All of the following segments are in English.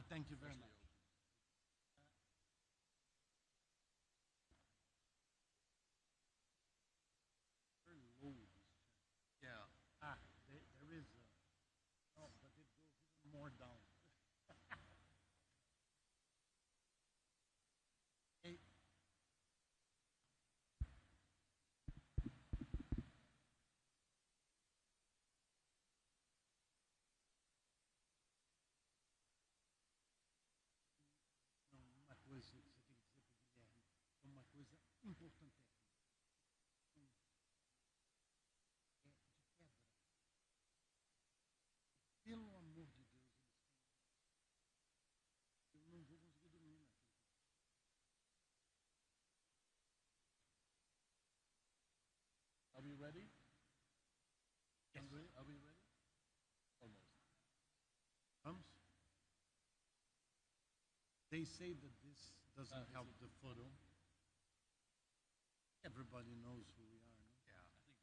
Thank you very much. Very low, this chair. Yeah. There is a, oh, but it goes even more down. Hey, não, uma coisa que você tem que dizer para o Guilherme, é uma coisa importantíssima. É de pedra. Pelo amor de Deus, eu não vou conseguir dormir naquele. Are we ready? Yes. Are we ready? Almost. Vamos? They say that this doesn't help the photo. Everybody knows who we are. No? Yeah. I think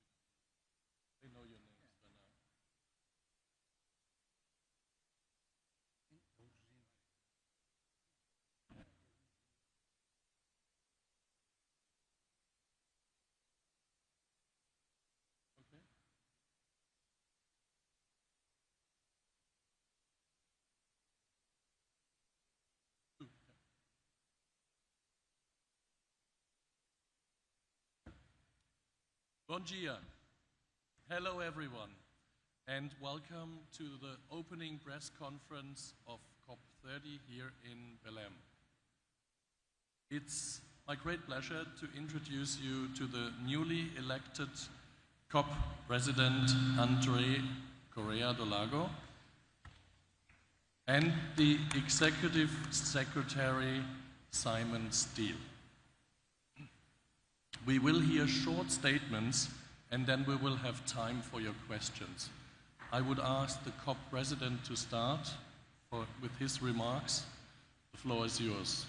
they know your names by now. Okay. Two. Yeah. Bom dia. Hello, everyone, and welcome to the opening press conference of COP30 here in Belém. It's my great pleasure to introduce you to the newly elected COP President André Correa do Lago and the Executive Secretary Simon Steele. We will hear short statements and then we will have time for your questions. I would ask the COP President to start with his remarks. The floor is yours.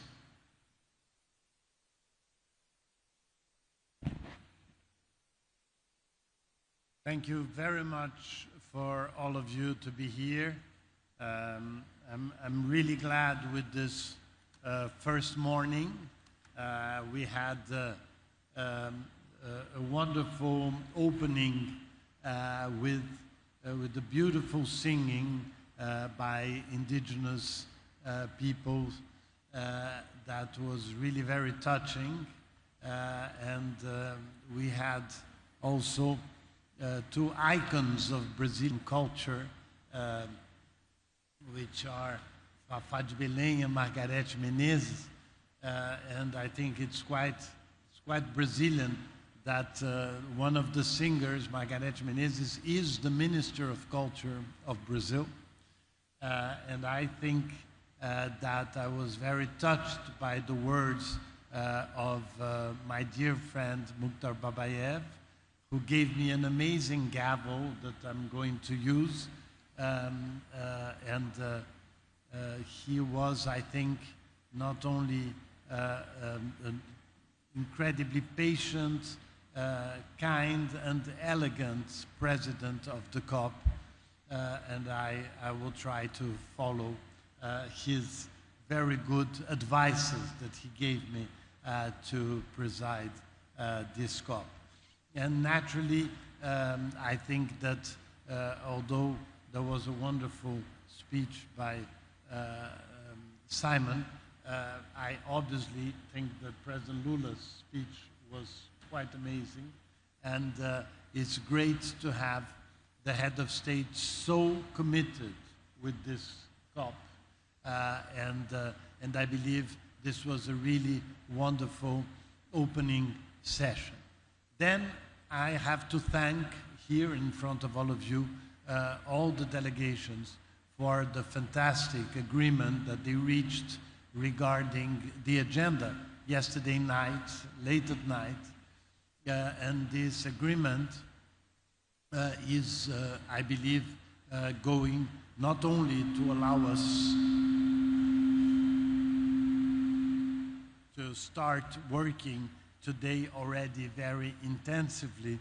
Thank you very much for all of you to be here. I'm really glad with this first morning. We had a wonderful opening with the beautiful singing by indigenous peoples that was really very touching. And we had also two icons of Brazilian culture, which are Fafá de Belém and Margarete Menezes. And I think it's quite Brazilian that one of the singers, Margarete Menezes, is the Minister of Culture of Brazil. And I think that I was very touched by the words of my dear friend Mukhtar Babayev, who gave me an amazing gavel that I'm going to use. He was, I think, not only an incredibly patient, kind and elegant president of the COP, and I will try to follow his very good advices that he gave me to preside this COP. And naturally, I think that although there was a wonderful speech by Simon, I obviously think that President Lula's speech was quite amazing, and it's great to have the head of state so committed with this COP, and I believe this was a really wonderful opening session. Then I have to thank here in front of all of you all the delegations for the fantastic agreement that they reached regarding the agenda yesterday night, late at night. And this agreement is, I believe, going not only to allow us to start working today already very intensively,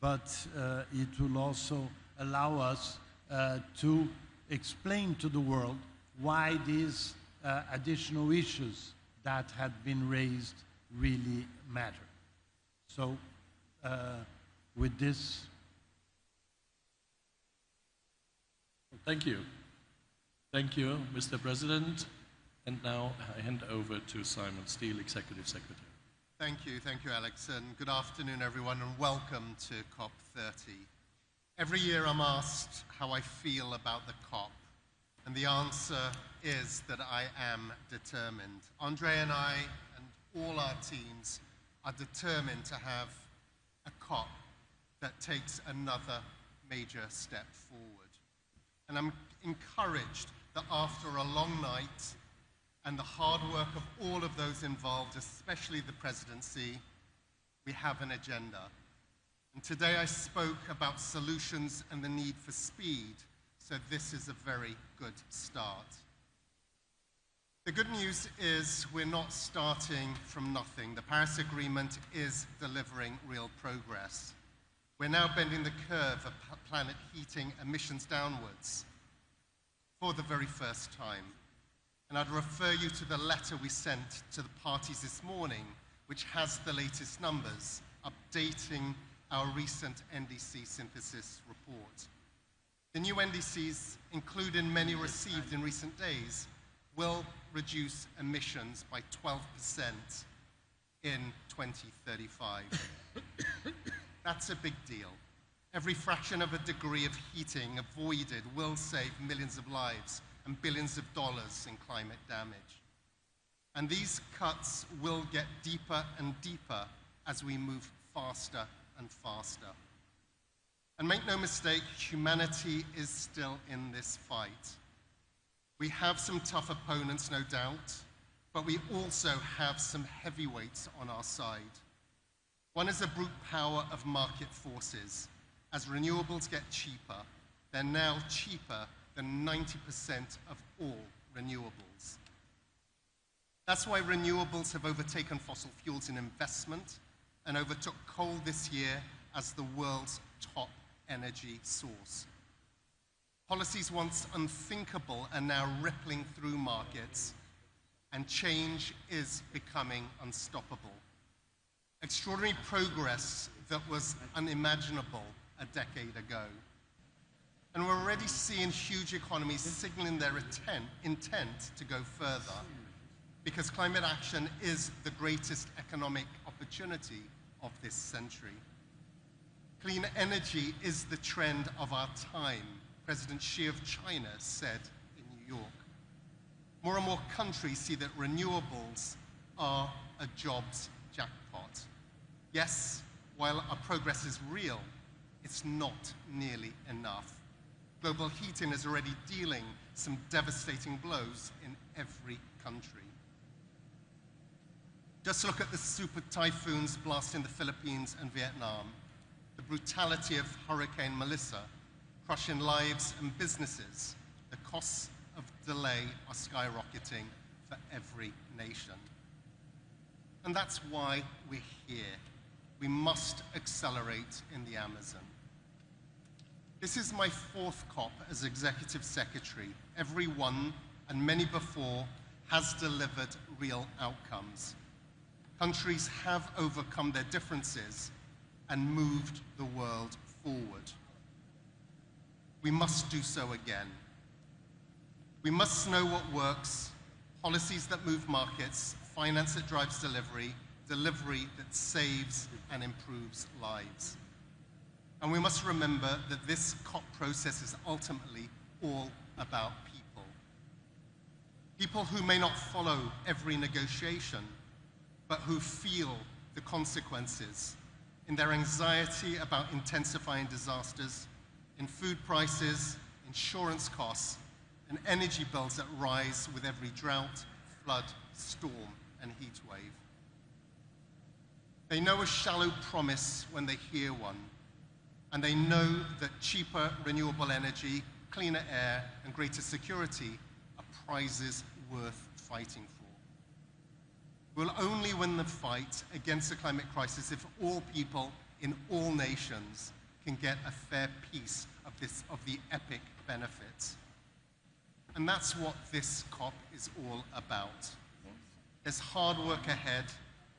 but it will also allow us to explain to the world why these additional issues that had been raised really matter. So with this... Thank you. Thank you, Mr. President. And now I hand over to Simon Steele, Executive Secretary. Thank you, Alex, and good afternoon, everyone, and welcome to COP30. Every year I'm asked how I feel about the COP, and the answer is that I am determined. Andre and I and all our teams are determined to have a COP that takes another major step forward. And I'm encouraged that after a long night and the hard work of all of those involved, especially the presidency, we have an agenda. And today I spoke about solutions and the need for speed, so this is a very good start. The good news is we're not starting from nothing. The Paris Agreement is delivering real progress. We're now bending the curve of planet heating emissions downwards for the very first time. And I'd refer you to the letter we sent to the parties this morning, which has the latest numbers, updating our recent NDC synthesis report. The new NDCs, including many received in recent days, will reduce emissions by 12% in 2035. That's a big deal. Every fraction of a degree of heating avoided will save millions of lives and billions of dollars in climate damage. And these cuts will get deeper and deeper as we move faster and faster. And make no mistake, humanity is still in this fight. We have some tough opponents, no doubt, but we also have some heavyweights on our side. One is the brute power of market forces. As renewables get cheaper, they're now cheaper than 90% of all renewables. That's why renewables have overtaken fossil fuels in investment and overtook coal this year as the world's top energy source. Policies once unthinkable are now rippling through markets, and change is becoming unstoppable. Extraordinary progress that was unimaginable a decade ago. And we're already seeing huge economies signaling their intent to go further, because climate action is the greatest economic opportunity of this century. Clean energy is the trend of our time, President Xi of China said in New York. More and more countries see that renewables are a jobs jackpot. Yes, while our progress is real, it's not nearly enough. Global heating is already dealing some devastating blows in every country. Just look at the super typhoons blasting the Philippines and Vietnam, the brutality of Hurricane Melissa, crushing lives and businesses. The costs of delay are skyrocketing for every nation. And that's why we're here. We must accelerate in the Amazon. This is my fourth COP as Executive Secretary. Every one, and many before, has delivered real outcomes. Countries have overcome their differences and moved the world forward. We must do so again. We must know what works, policies that move markets, finance that drives delivery, delivery that saves and improves lives. And we must remember that this COP process is ultimately all about people. People who may not follow every negotiation, but who feel the consequences in their anxiety about intensifying disasters, in food prices, insurance costs, and energy bills that rise with every drought, flood, storm, and heat wave. They know a shallow promise when they hear one, and they know that cheaper renewable energy, cleaner air, and greater security are prizes worth fighting for. We'll only win the fight against the climate crisis if all people in all nations can get a fair piece of the epic benefits. And that's what this COP is all about. There's hard work ahead,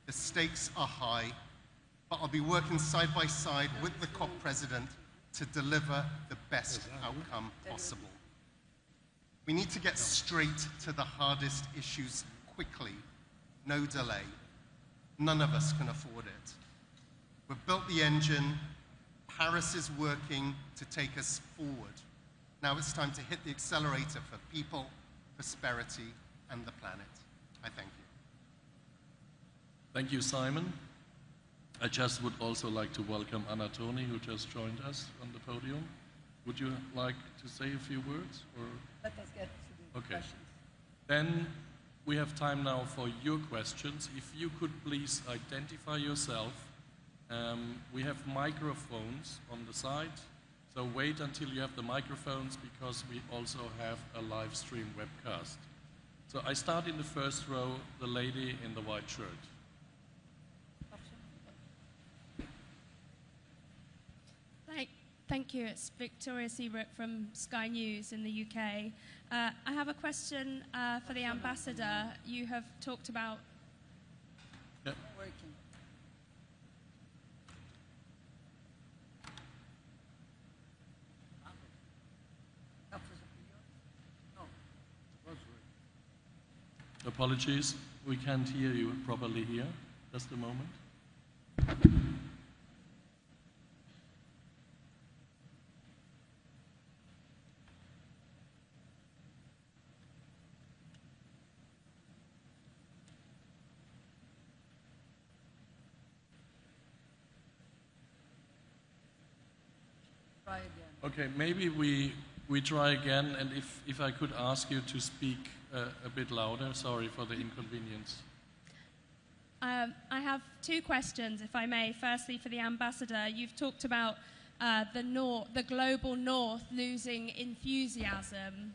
the stakes are high, but I'll be working side by side with the COP president to deliver the best outcome possible. We need to get straight to the hardest issues quickly, no delay. None of us can afford it. We've built the engine, Paris is working to take us forward. Now it's time to hit the accelerator for people, prosperity, and the planet. I thank you. Thank you, Simon. I just would also like to welcome Anatoni, who just joined us on the podium. Would you like to say a few words? Or? Let us get to the questions. Then we have time now for your questions. If you could please identify yourself. We have microphones on the side, so wait until you have the microphones because we also have a live stream webcast. So I start in the first row, the lady in the white shirt. Thank you. It's Victoria Seabrook from Sky News in the UK. I have a question for the ambassador. You have talked about... Yeah. Working. Apologies, we can't hear you properly here. Just a moment. Try again. Okay, maybe we try again, and if I could ask you to speak a bit louder. Sorry for the inconvenience. I have two questions, if I may. Firstly, for the ambassador, you've talked about the global north losing enthusiasm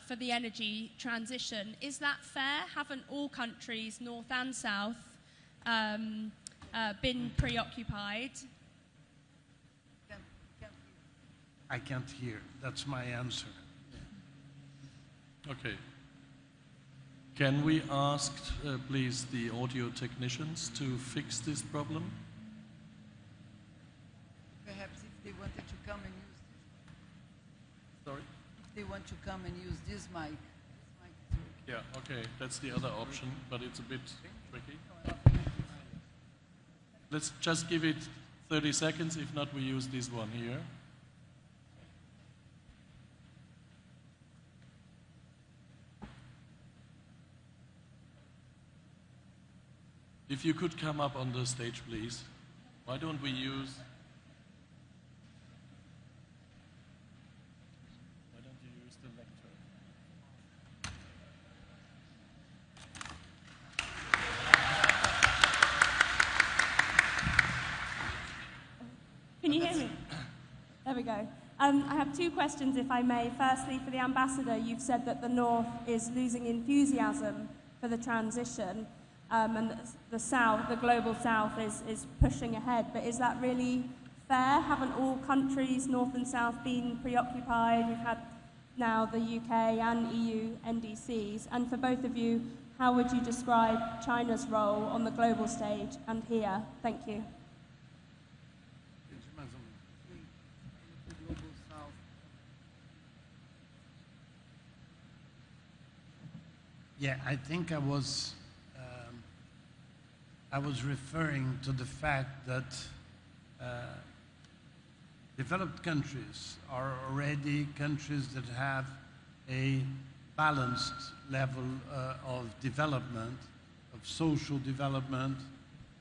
for the energy transition. Is that fair? Haven't all countries, north and south, been preoccupied? I can't hear. That's my answer. Okay. Can we ask, please, the audio technicians to fix this problem? Perhaps if they wanted to come and use this. Sorry? If they want to come and use this mic. This mic is working. Yeah, okay, that's the other option, but it's a bit tricky. Let's just give it 30 seconds. If not, we use this one here. If you could come up on the stage, please. Why don't we use... Why don't you use the lectern? Can you hear me? There we go. I have two questions, if I may. Firstly, for the ambassador, you've said that the North is losing enthusiasm for the transition. And the South, the global South, is pushing ahead. But is that really fair? Haven't all countries, North and South, been preoccupied? We've had now the UK and EU NDCs. And for both of you, how would you describe China's role on the global stage and here? Thank you. Yeah, I think I was referring to the fact that developed countries are already countries that have a balanced level of development, of social development,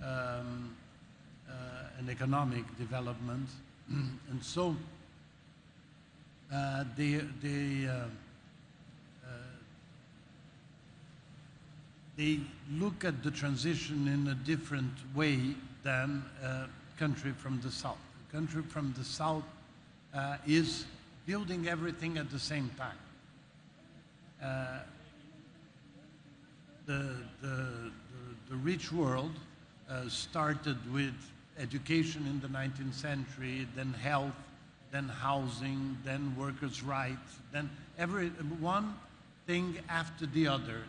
and economic development. And so they look at the transition in a different way than a country from the South. A country from the South is building everything at the same time. The rich world started with education in the 19th century, then health, then housing, then workers' rights, then everyone thing after the other.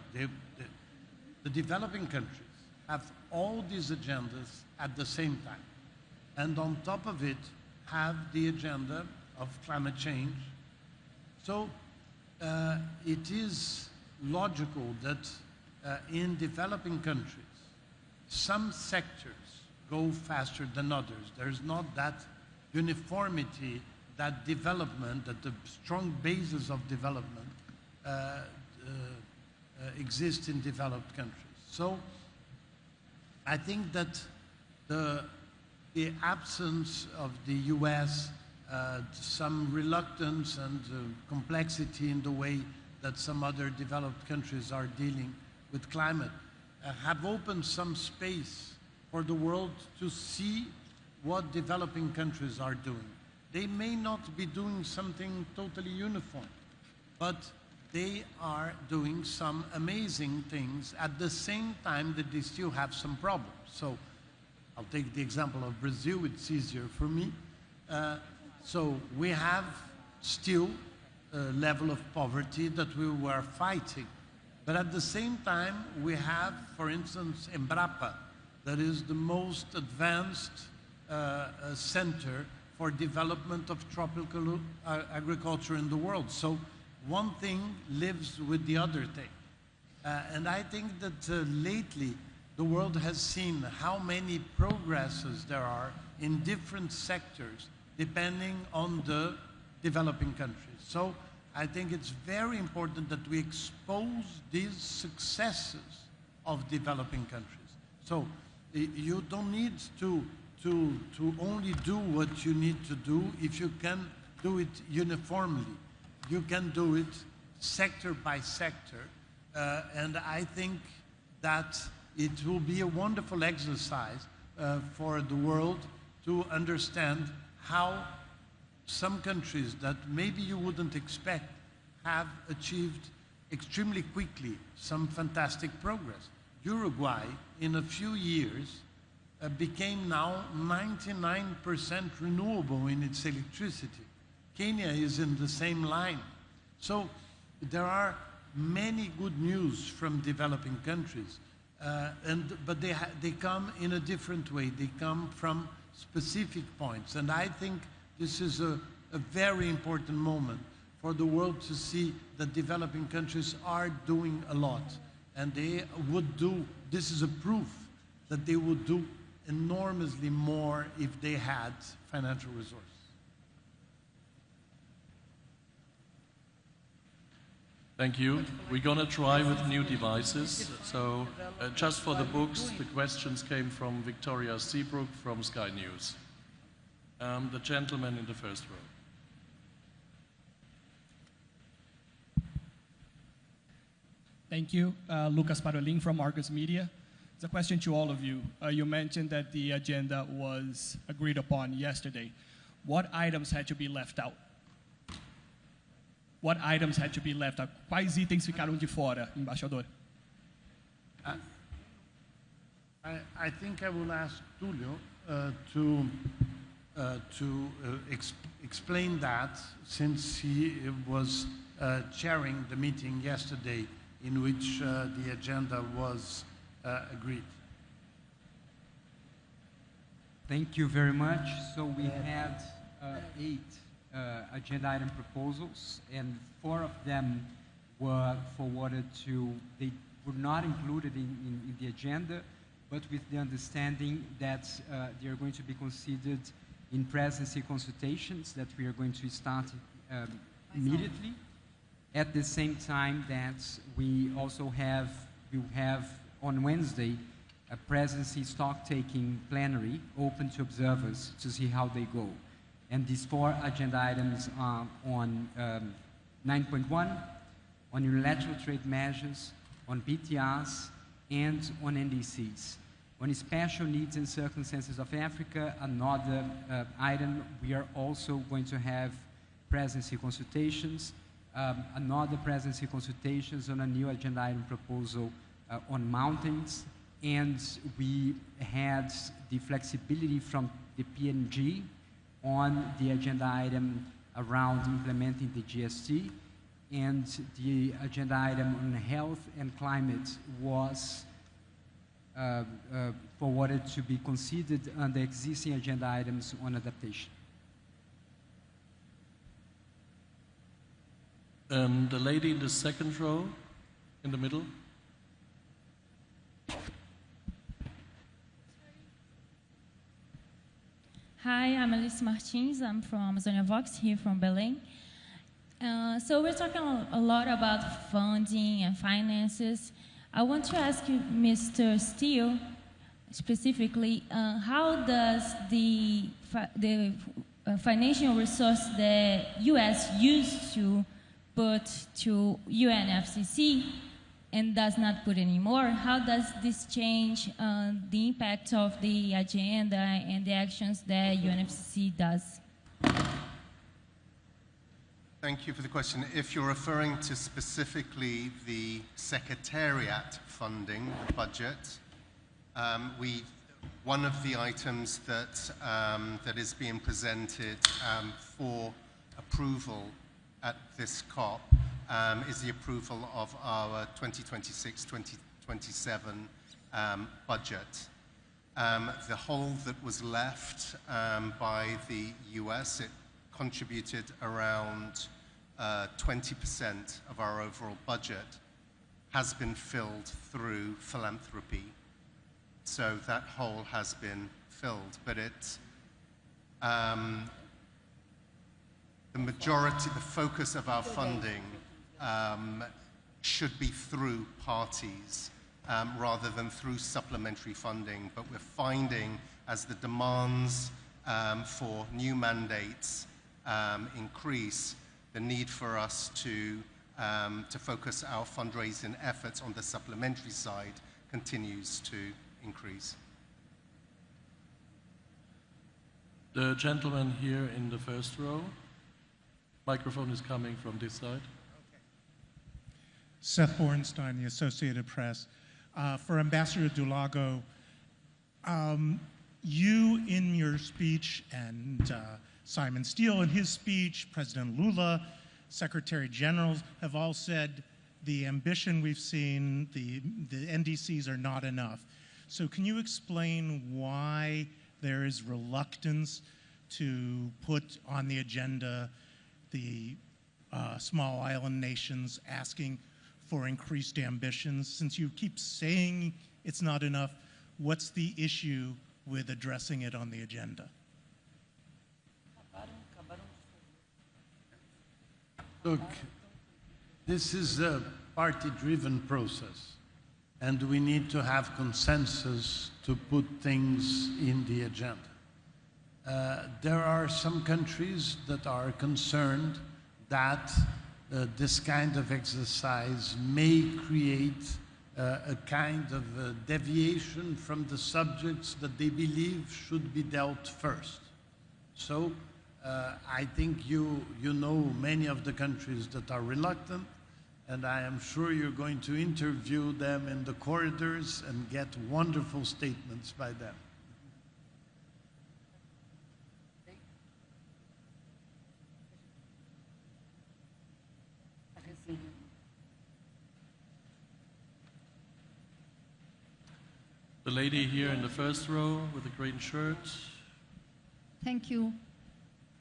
The developing countries have all these agendas at the same time. And on top of it, have the agenda of climate change. So it is logical that in developing countries, some sectors go faster than others. There's not that uniformity, that development, that the strong basis of development exist in developed countries. So I think that the absence of the US, some reluctance and complexity in the way that some other developed countries are dealing with climate have opened some space for the world to see what developing countries are doing. They may not be doing something totally uniform, but they are doing some amazing things at the same time that they still have some problems. So I'll take the example of Brazil, it's easier for me. So we have still a level of poverty that we were fighting. But at the same time, we have, for instance, Embrapa, that is the most advanced center for development of tropical agriculture in the world. So one thing lives with the other thing. And I think that lately, the world has seen how many progresses there are in different sectors depending on the developing countries. So I think it's very important that we expose these successes of developing countries. So you don't need to only do what you need to do if you can do it uniformly. You can do it sector by sector. And I think that it will be a wonderful exercise for the world to understand how some countries that maybe you wouldn't expect have achieved extremely quickly some fantastic progress. Uruguay, in a few years, became now 99% renewable in its electricity. Kenya is in the same line. So there are many good news from developing countries, but they come in a different way. They come from specific points. And I think this is a very important moment for the world to see that developing countries are doing a lot. And they would do, this is a proof that they would do enormously more if they had financial resources. Thank you. We're going to try with new devices. So just for the books, the questions came from Victoria Seabrook from Sky News. The gentleman in the first row. Thank you. Lucas Parolin from Argus Media. It's a question to all of you. You mentioned that the agenda was agreed upon yesterday. What items had to be left out? What items had to be left out? Quais itens ficaram de fora, embaixador? I think I will ask Tulio to explain that, since he was chairing the meeting yesterday in which the agenda was agreed. Thank you very much. So we had 8 agenda item proposals, and 4 of them were forwarded to, they were not included in the agenda, but with the understanding that they are going to be considered in presidency consultations that we are going to start immediately. At the same time that we also will have on Wednesday a presidency stock-taking plenary open to observers to see how they go. And these 4 agenda items are on 9.1, on unilateral trade measures, on BTRs, and on NDCs. On special needs and circumstances of Africa, another item, we are also going to have presidency consultations, another presidency consultations on a new agenda item proposal on mountains, and we had the flexibility from the PNG on the agenda item around implementing the GST, and the agenda item on health and climate was forwarded to be considered under existing agenda items on adaptation. The lady in the second row, in the middle. Hi, I'm Alice Martins. I'm from Amazonia Vox, here from Belém. So we're talking a lot about funding and finances. I want to ask you, Mr. Steele, specifically, how does the financial resource the U.S. used to put to UNFCCC and does not put anymore, how does this change the impact of the agenda and the actions that UNFCCC does? Thank you for the question. If you're referring to specifically the Secretariat funding, the budget, one of the items that is being presented for approval at this COP is the approval of our 2026-2027 budget. The hole that was left by the US, it contributed around 20% of our overall budget, has been filled through philanthropy. So that hole has been filled, but the majority, the focus of our funding should be through parties rather than through supplementary funding. But we're finding as the demands for new mandates increase, the need for us to focus our fundraising efforts on the supplementary side continues to increase. The gentleman here in the first row. Microphone is coming from this side. Seth Bornstein, the Associated Press. For Ambassador Dulago, you in your speech and Simon Steele in his speech, President Lula, Secretary Generals have all said the ambition we've seen, the NDCs are not enough. So can you explain why there is reluctance to put on the agenda the small island nations asking for increased ambitions? Since you keep saying it's not enough, what's the issue with addressing it on the agenda? Look, this is a party-driven process, and we need to have consensus to put things in the agenda. There are some countries that are concerned that this kind of exercise may create a kind of a deviation from the subjects that they believe should be dealt first. So I think you know many of the countries that are reluctant, and I am sure you're going to interview them in the corridors and get wonderful statements by them. The lady here in the first row with the green shirt. Thank you,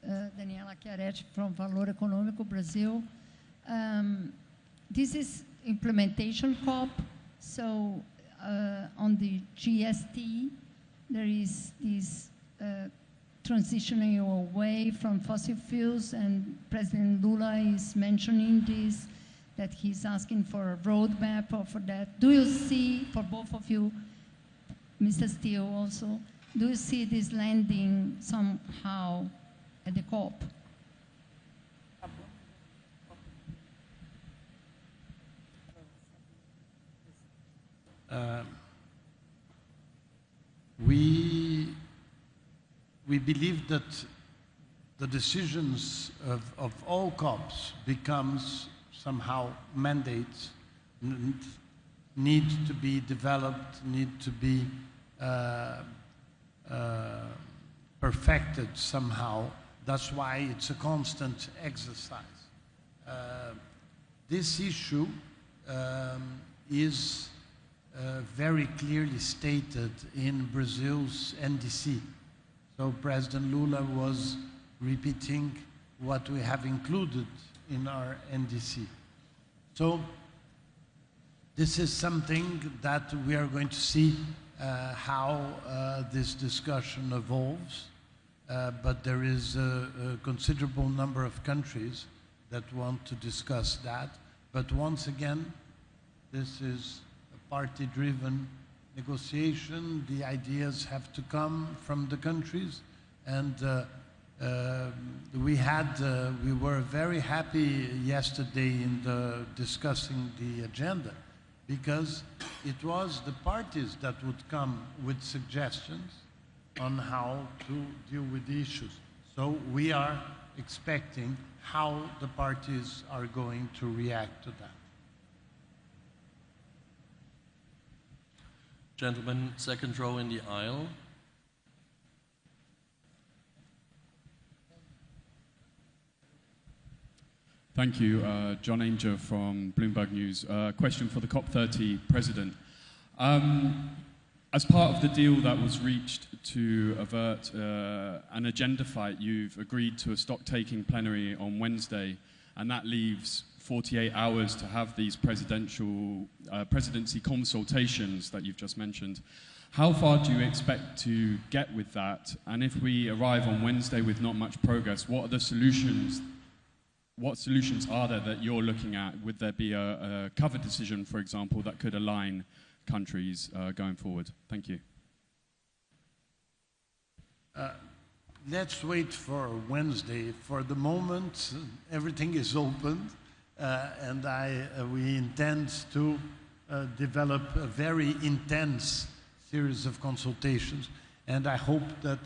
Daniela Chiaretti from Valor Econômico Brazil. This is implementation COP, so on the GST, there is this transitioning away from fossil fuels, and President Lula is mentioning this, that he's asking for a roadmap for that. Do you see, for both of you, Mr. Steele also, do you see this landing somehow at the COP? We believe that the decisions of all COPs becomes somehow mandates, need to be developed, need to be perfected somehow. That's why it's a constant exercise. this issue is very clearly stated in Brazil's NDC. So President Lula was repeating what we have included in our NDC. So this is something that we are going to see how this discussion evolves, but there is a considerable number of countries that want to discuss that. But once again, this is a party-driven negotiation. The ideas have to come from the countries, and we were very happy yesterday in discussing the agenda, because it was the parties that would come with suggestions on how to deal with the issues. So we are expecting how the parties are going to react to that. Gentlemen, second row in the aisle. Thank you. John Ainger from Bloomberg News. Question for the COP30 president. As part of the deal that was reached to avert an agenda fight, you've agreed to a stock-taking plenary on Wednesday, and that leaves 48 hours to have these presidency consultations that you've just mentioned. How far do you expect to get with that? And if we arrive on Wednesday with not much progress, what are the solutions? What solutions are there that you're looking at? Would there be a cover decision, for example, that could align countries going forward? Thank you. Let's wait for Wednesday. For the moment, everything is open, and we intend to develop a very intense series of consultations, and I hope that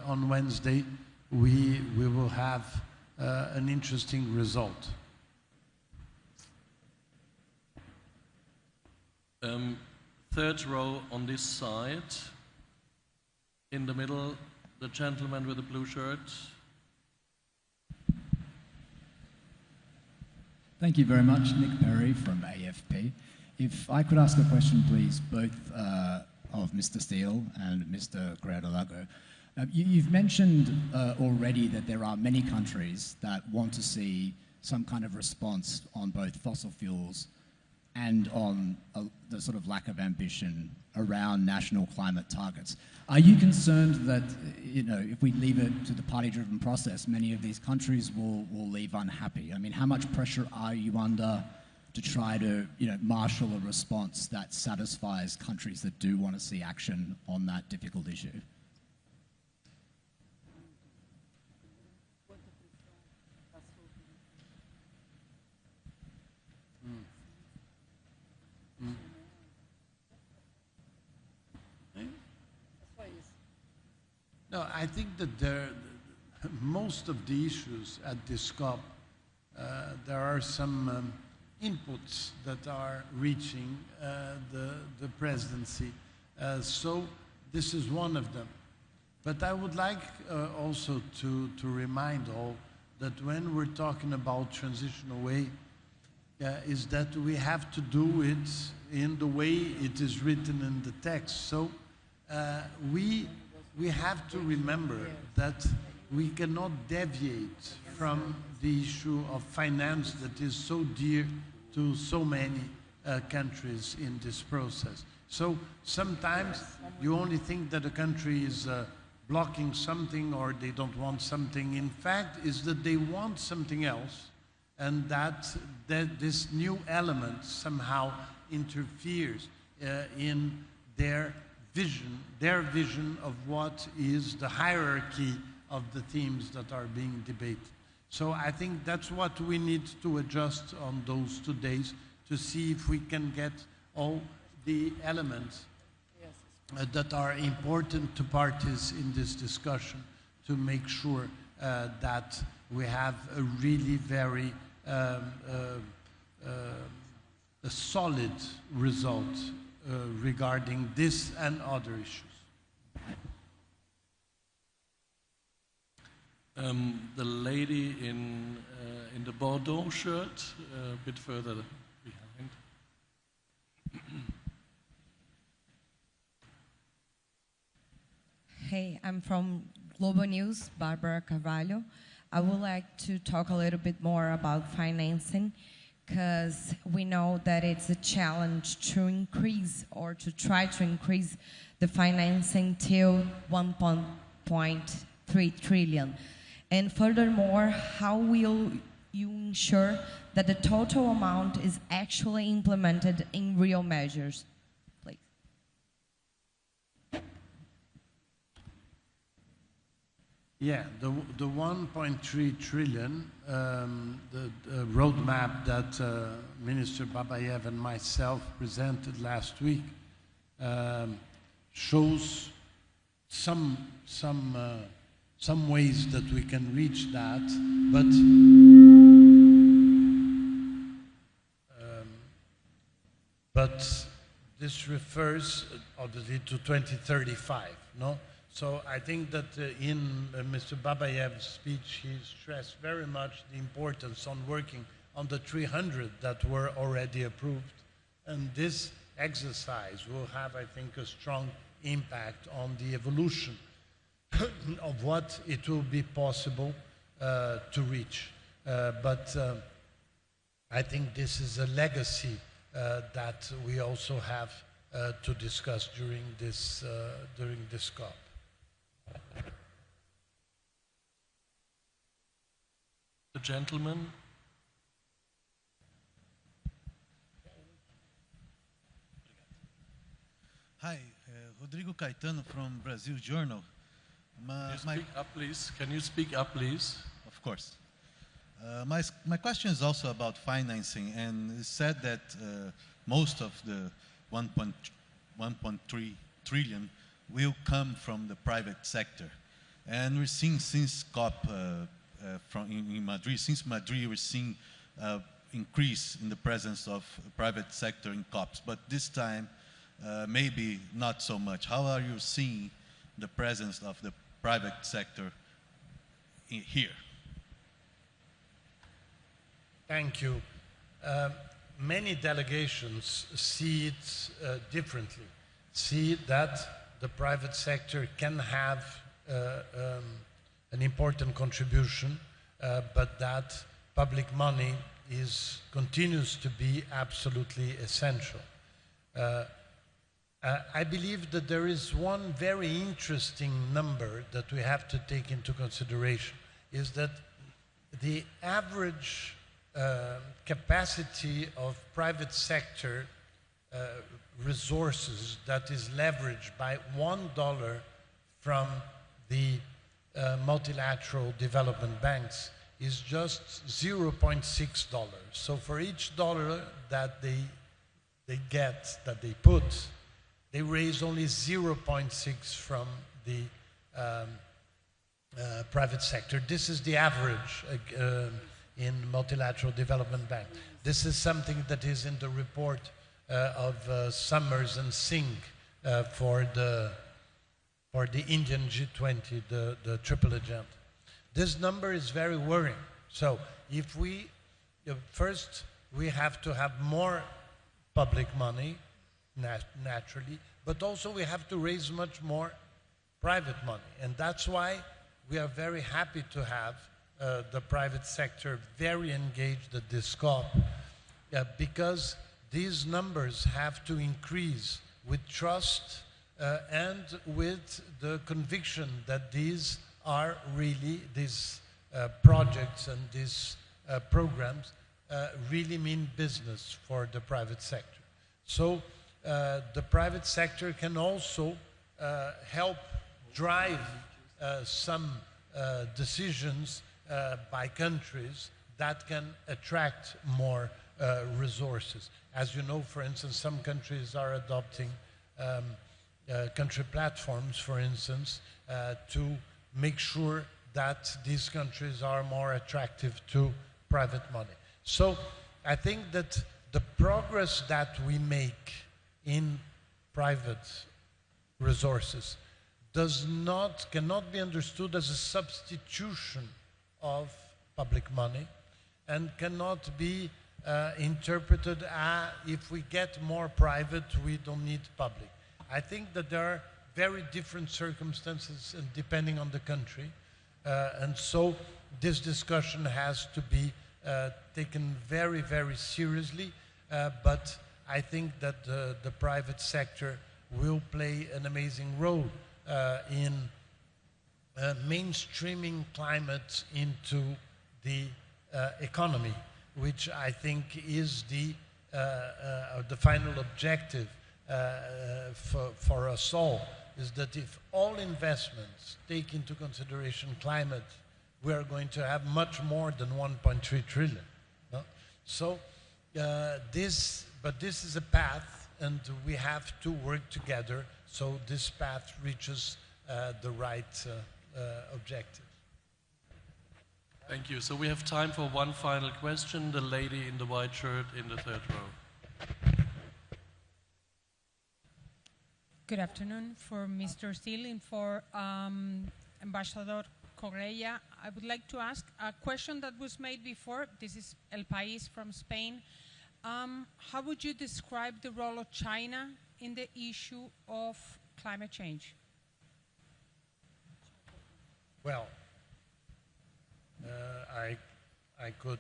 on Wednesday we will have an interesting result. Third row on this side. In the middle, the gentleman with the blue shirt. Thank you very much. Nick Perry from AFP. If I could ask a question, please, both of Mr. Steele and Mr. Correa-Delgado. You've mentioned already that there are many countries that want to see some kind of response on both fossil fuels and on the sort of lack of ambition around national climate targets. Are you concerned that, if we leave it to the party-driven process, many of these countries will leave unhappy? I mean, how much pressure are you under to try to, marshal a response that satisfies countries that do want to see action on that difficult issue? No, I think that most of the issues at this COP, there are some inputs that are reaching the presidency. So this is one of them. But I would like also to remind all that when we're talking about transition away, is that we have to do it in the way it is written in the text. So we have to remember that we cannot deviate from the issue of finance that is so dear to so many countries in this process. So sometimes you only think that a country is blocking something or they don't want something. In fact, is that they want something else, and that this new element somehow interferes in their vision of what is the hierarchy of the themes that are being debated. So I think that's what we need to adjust on those 2 days to see if we can get all the elements that are important to parties in this discussion to make sure that we have a really very a solid result regarding this and other issues. The lady in in the Bordeaux shirt, a bit further behind. Hey, I'm from Global News, Barbara Carvalho. I would like to talk a little bit more about financing, because we know that it's a challenge to increase or to try to increase the financing till 1.3 trillion. And furthermore, how will you ensure that the total amount is actually implemented in real measures? Please. Yeah, the 1.3 trillion, the roadmap that Minister Babayev and myself presented last week shows some ways that we can reach that, but this refers obviously to 2035, no? So I think that in Mr. Babayev's speech, he stressed very much the importance on working on the 300 that were already approved. And this exercise will have, I think, a strong impact on the evolution of what it will be possible to reach. But I think this is a legacy that we also have to discuss during this COP. The gentleman. Hi, Rodrigo Caetano from Brazil Journal. Can you speak up, please? Can you speak up, please? Of course. My question is also about financing, and it's said that most of the 1.3 trillion will come from the private sector. And we're seeing since COP in Madrid, we're seeing increase in the presence of private sector in COPs, but this time maybe not so much. How are you seeing the presence of the private sector here? Thank you. Many delegations see it differently, see that the private sector can have an important contribution, but that public money continues to be absolutely essential. I believe that there is one very interesting number that we have to take into consideration, is that the average capacity of private sector resources that is leveraged by $1 from the multilateral development banks is just $0.6. So for each dollar that they put, they raise only 0.6 from the private sector. This is the average in multilateral development bank. This is something that is in the report of Summers and Singh for the Indian G20, the triple agenda. This number is very worrying. So if first we have to have more public money, naturally, but also we have to raise much more private money. And that's why we are very happy to have the private sector very engaged at this COP, because these numbers have to increase with trust and with the conviction that these are really, these projects and these programs really mean business for the private sector. So the private sector can also help drive some decisions by countries that can attract more resources. As you know, for instance, some countries are adopting country platforms, for instance, to make sure that these countries are more attractive to private money. So I think that the progress that we make in private resources cannot be understood as a substitution of public money, and cannot be interpreted as if we get more private, we don't need public. I think that there are very different circumstances and depending on the country. And so this discussion has to be taken very, very seriously. But I think that the private sector will play an amazing role in mainstreaming climate into the economy, which I think is the final objective for us all, is that if all investments take into consideration climate, we are going to have much more than 1.3 trillion. No? So this is a path, and we have to work together so this path reaches the right objective. Thank you. So we have time for one final question. The lady in the white shirt in the third row. Good afternoon. For Mr. Steele and for Ambassador Correia, I would like to ask a question that was made before. This is El País from Spain. How would you describe the role of China in the issue of climate change? Well, I could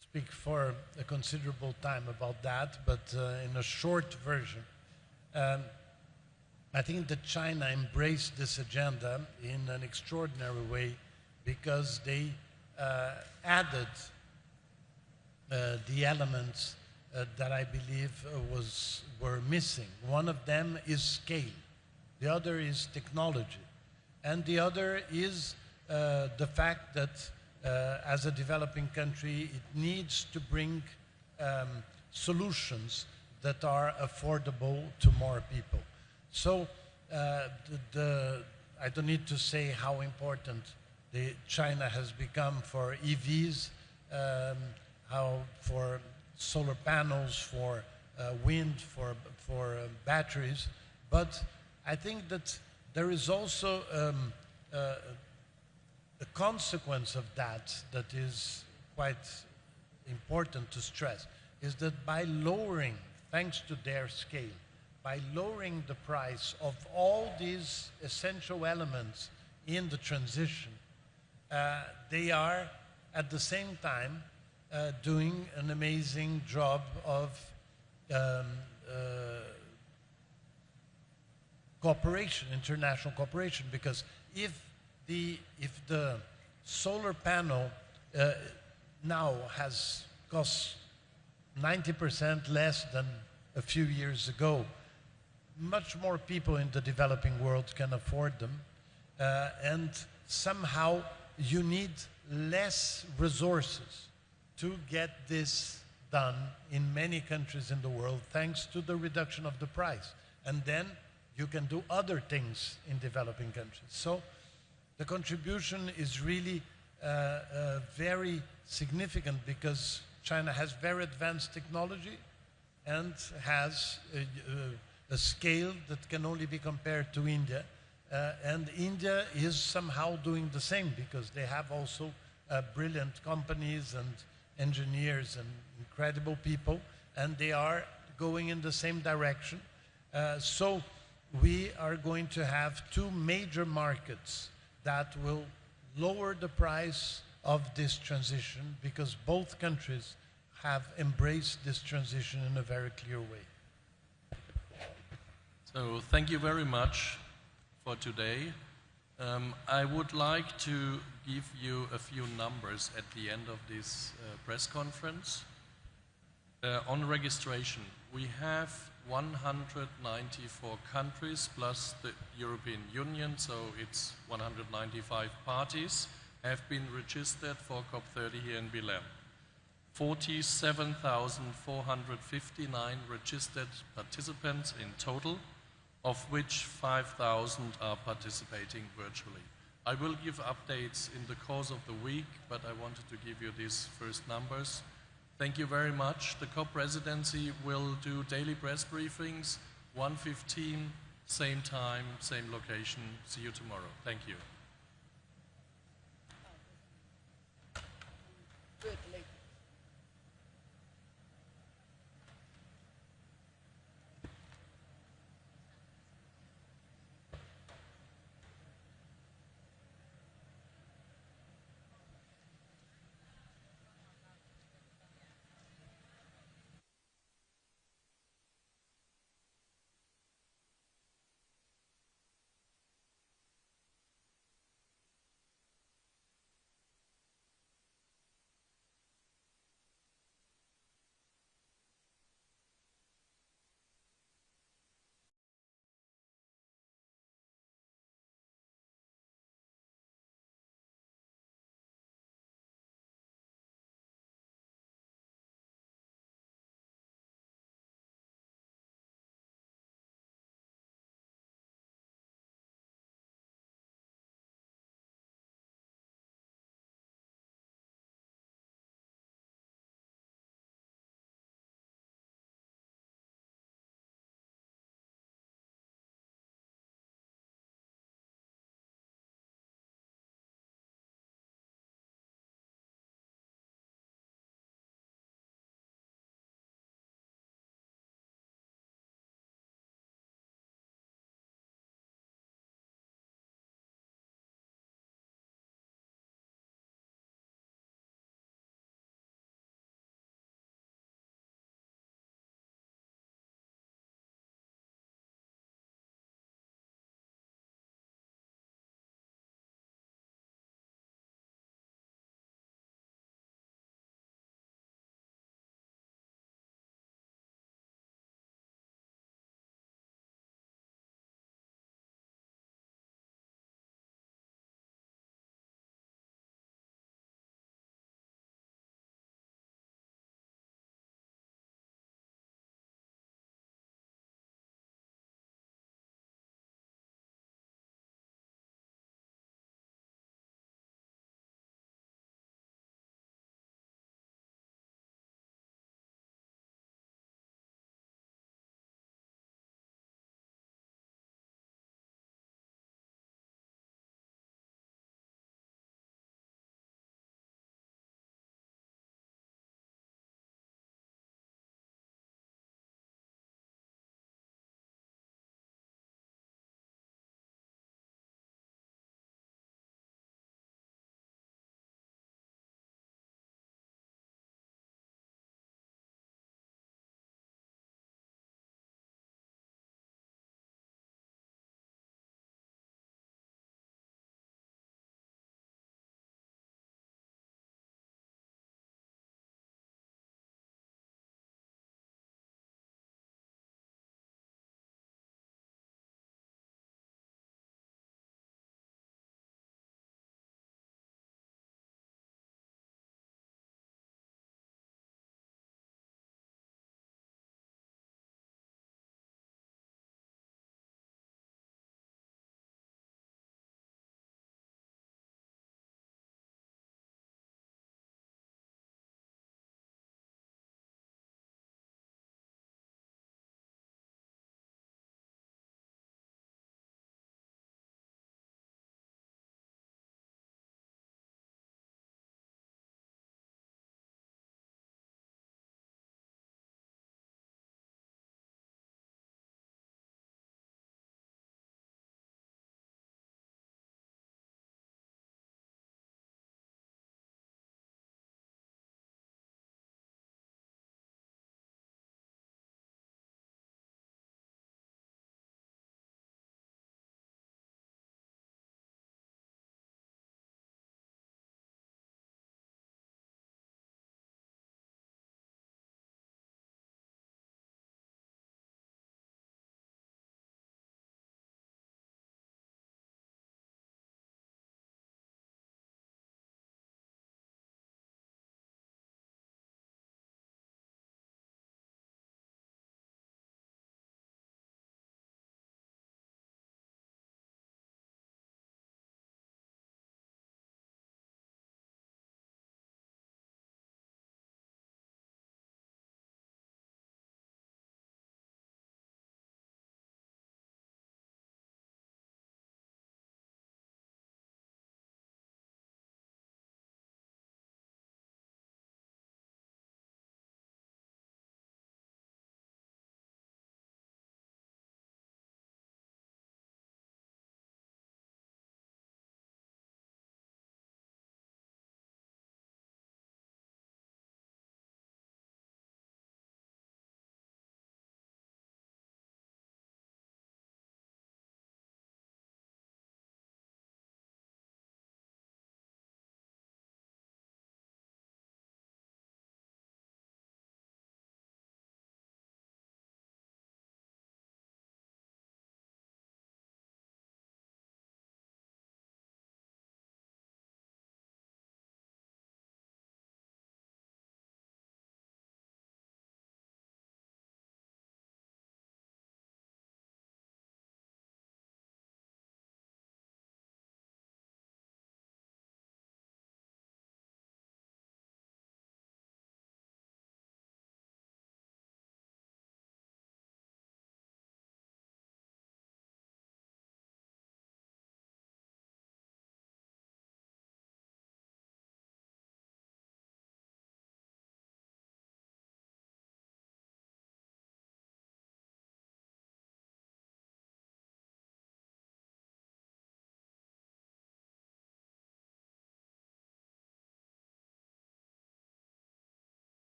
speak for a considerable time about that, but in a short version, I think that China embraced this agenda in an extraordinary way because they added the elements that I believe were missing. One of them is scale, the other is technology, and the other is the fact that as a developing country, it needs to bring solutions that are affordable to more people. So I don't need to say how important China has become for EVs, how for solar panels, for wind, for batteries, but I think that there is also a consequence of that is quite important to stress, is that by lowering, thanks to their scale, by lowering the price of all these essential elements in the transition, they are at the same time doing an amazing job of cooperation, international cooperation, because if the solar panel now has cost 90% less than a few years ago, much more people in the developing world can afford them, and somehow you need less resources to get this done in many countries in the world thanks to the reduction of the price. And then you can do other things in developing countries. So the contribution is really very significant because China has very advanced technology and has a scale that can only be compared to India. And India is somehow doing the same because they have also brilliant companies and engineers and incredible people, and they are going in the same direction. So we are going to have two major markets that will lower the price of this transition because both countries have embraced this transition in a very clear way. So thank you very much for today. I would like to give you a few numbers at the end of this press conference. On registration, we have 194 countries plus the European Union, so it's 195 parties have been registered for COP30 here in Belém. 47,459 registered participants in total, of which 5,000 are participating virtually. I will give updates in the course of the week, but I wanted to give you these first numbers. Thank you very much. The COP presidency will do daily press briefings, 1:15, same time, same location. See you tomorrow. Thank you.